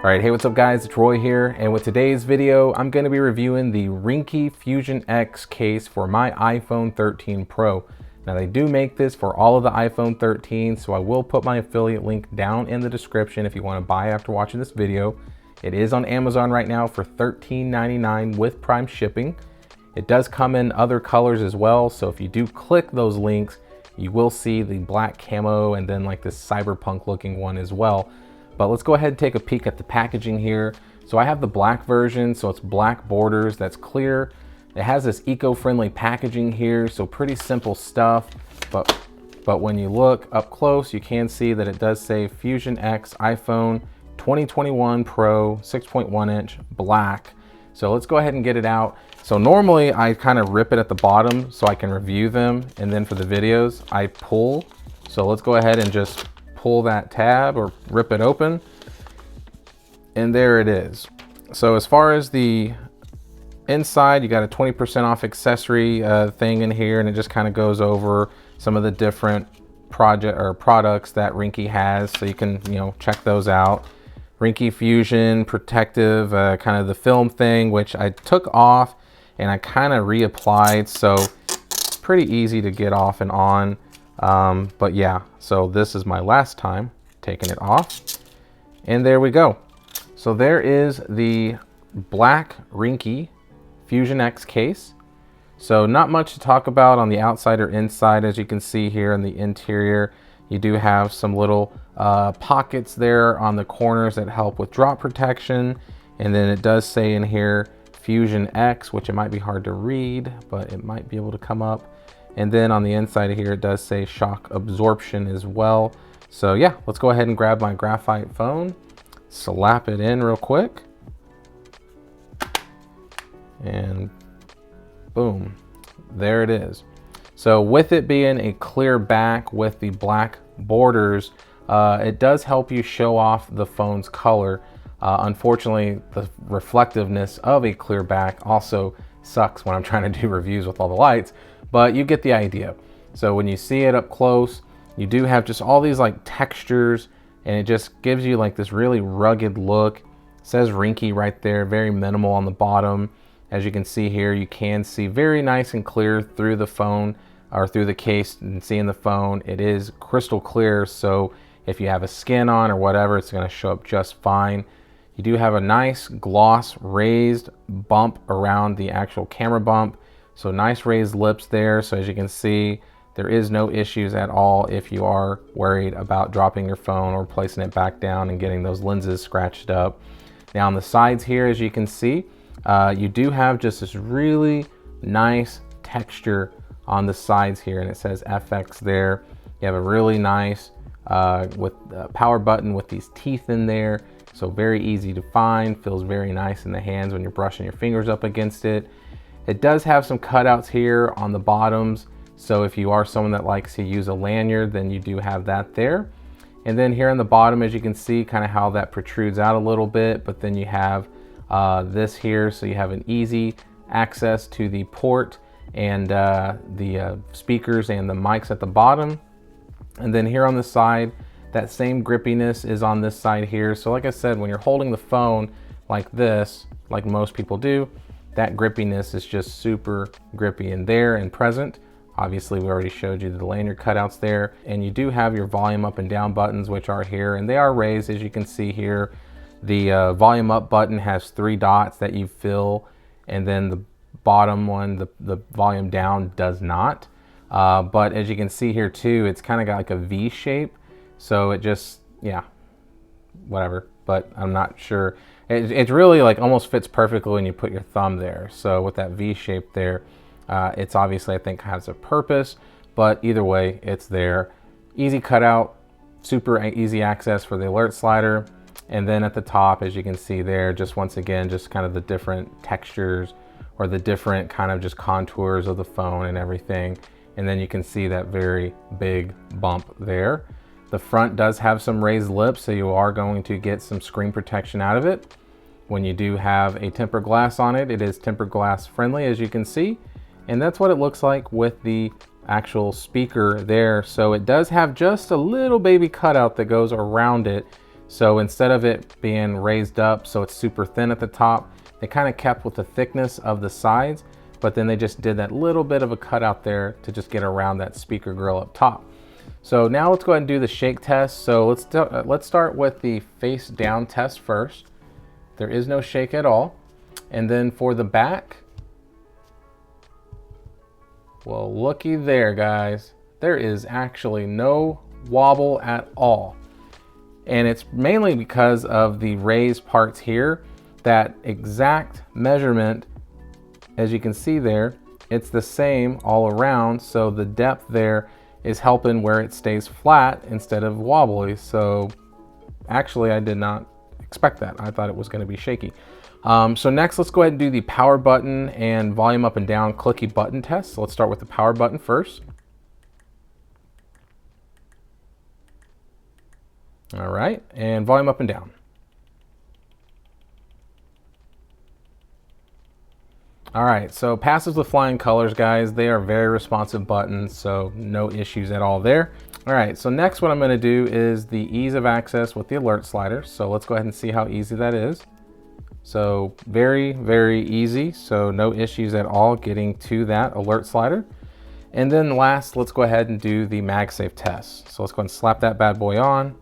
All right, hey, what's up guys? It's Roy here, and with today's video, I'm going to be reviewing the Ringke Fusion X case for my iPhone 13 Pro. Now they do make this for all of the iPhone 13, so I will put my affiliate link down in the description if you want to buy after watching this video. It is on Amazon right now for $13.99 with Prime shipping. It does come in other colors as well, so if you do click those links, you will see the black camo and then like this cyberpunk looking one as well. But let's go ahead and take a peek at the packaging here. So I have the black version, so it's black borders, that's clear. It has this eco-friendly packaging here, so pretty simple stuff. But when you look up close, you can see that it does say Fusion X iPhone 2021 Pro 6.1 inch black. So let's go ahead and get it out. So normally I kind of rip it at the bottom so I can review them, and then for the videos I pull. So let's go ahead and just pull that tab or rip it open, and there it is. So as far as the inside, you got a 20% off accessory thing in here, and it just kind of goes over some of the different products that Ringke has, so you can check those out. Ringke Fusion protective kind of the film thing, which I took off and I kind of reapplied, so it's pretty easy to get off and on. But yeah, so this is my last time taking it off, and there we go. So there is the black Ringke Fusion X case. So not much to talk about on the outside or inside. As you can see here in the interior, you do have some little pockets there on the corners that help with drop protection, and then it does say in here Fusion X, which it might be hard to read, but it might be able to come up. And then on the inside of here, it does say shock absorption as well. So yeah, let's go ahead and grab my graphite phone, slap it in real quick, and boom, there it is. So with it being a clear back with the black borders, it does help you show off the phone's color. Unfortunately, the reflectiveness of a clear back also sucks when I'm trying to do reviews with all the lights, but you get the idea. So when you see it up close, you do have just all these like textures, and it just gives you like this really rugged look. It says Ringke right there, very minimal on the bottom. As you can see here, you can see very nice and clear through the phone or through the case, and seeing the phone, it is crystal clear. So if you have a skin on or whatever, it's going to show up just fine. You do have a nice gloss raised bump around the actual camera bump. So nice raised lips there. So as you can see, there is no issues at all if you are worried about dropping your phone or placing it back down and getting those lenses scratched up. Now on the sides here, as you can see, you do have just this really nice texture on the sides here, and it says FX there. You have a really nice power button with these teeth in there. So very easy to find, feels very nice in the hands when you're brushing your fingers up against it. It does have some cutouts here on the bottoms, so if you are someone that likes to use a lanyard, then you do have that there. And then here on the bottom, as you can see, kind of how that protrudes out a little bit, but then you have this here, so you have an easy access to the port and the speakers and the mics at the bottom. And then here on the side, that same grippiness is on this side here. So like I said, when you're holding the phone like this, like most people do, that grippiness is just super grippy in there and present. Obviously, we already showed you the lanyard cutouts there. And you do have your volume up and down buttons, which are here, and they are raised, as you can see here. The volume up button has 3 dots that you fill, and then the bottom one, the volume down, does not. But as you can see here too, it's kind of got like a V shape. So it just, yeah, whatever, but I'm not sure. It really like almost fits perfectly when you put your thumb there. So with that V shape there, it's obviously, I think, has a purpose, but either way, it's there. Easy cutout, super easy access for the alert slider. And then at the top, as you can see there, just once again, just kind of the different textures or the different kind of just contours of the phone and everything. And then you can see that very big bump there. The front does have some raised lips, so you are going to get some screen protection out of it. When you do have a tempered glass on it, it is tempered glass friendly, as you can see. And that's what it looks like with the actual speaker there. So it does have just a little baby cutout that goes around it. So instead of it being raised up so it's super thin at the top, they kind of kept with the thickness of the sides, but then they just did that little bit of a cutout there to just get around that speaker grill up top. So now let's go ahead and do the shake test. So let's start with the face down test first. There is no shake at all. And then for the back, well, looky there, guys. There is actually no wobble at all. And it's mainly because of the raised parts here. That exact measurement, as you can see there, it's the same all around. So the depth there is helping where it stays flat instead of wobbly. So actually I did not expect that. I thought it was going to be shaky. So next, let's go ahead and do the power button and volume up and down clicky button test. So let's start with the power button first. All right, and volume up and down. All right, so passes with flying colors, guys. They are very responsive buttons, so no issues at all there. All right, so next what I'm gonna do is the ease of access with the alert slider. So let's go ahead and see how easy that is. So very, very easy. So no issues at all getting to that alert slider. And then last, let's go ahead and do the MagSafe test. So let's go ahead and slap that bad boy on.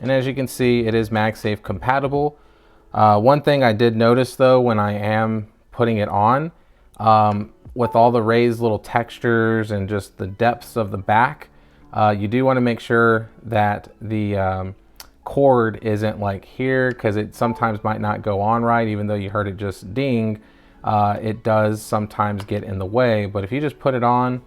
And as you can see, it is MagSafe compatible. One thing I did notice though, when I am putting it on, with all the raised little textures and just the depths of the back, you do want to make sure that the cord isn't like here, because it sometimes might not go on right. Even though you heard it just ding, it does sometimes get in the way. But if you just put it on,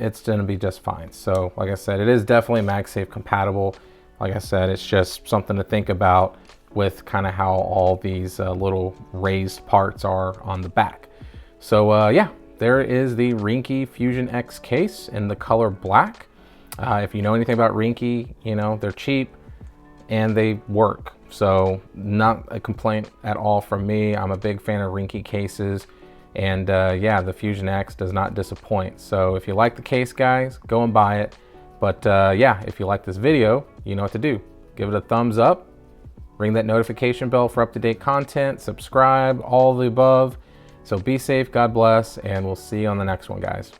it's going to be just fine. So like I said, it is definitely MagSafe compatible. Like I said, it's just something to think about with kind of how all these little raised parts are on the back. So yeah, there is the Ringke Fusion X case in the color black. If you know anything about Ringke, you know they're cheap and they work. So not a complaint at all from me. I'm a big fan of Ringke cases, and yeah, the Fusion X does not disappoint. So if you like the case, guys, go and buy it. But yeah, if you like this video, you know what to do. Give it a thumbs up. Ring that notification bell for up-to-date content, subscribe, all of the above. So be safe, God bless, and we'll see you on the next one, guys.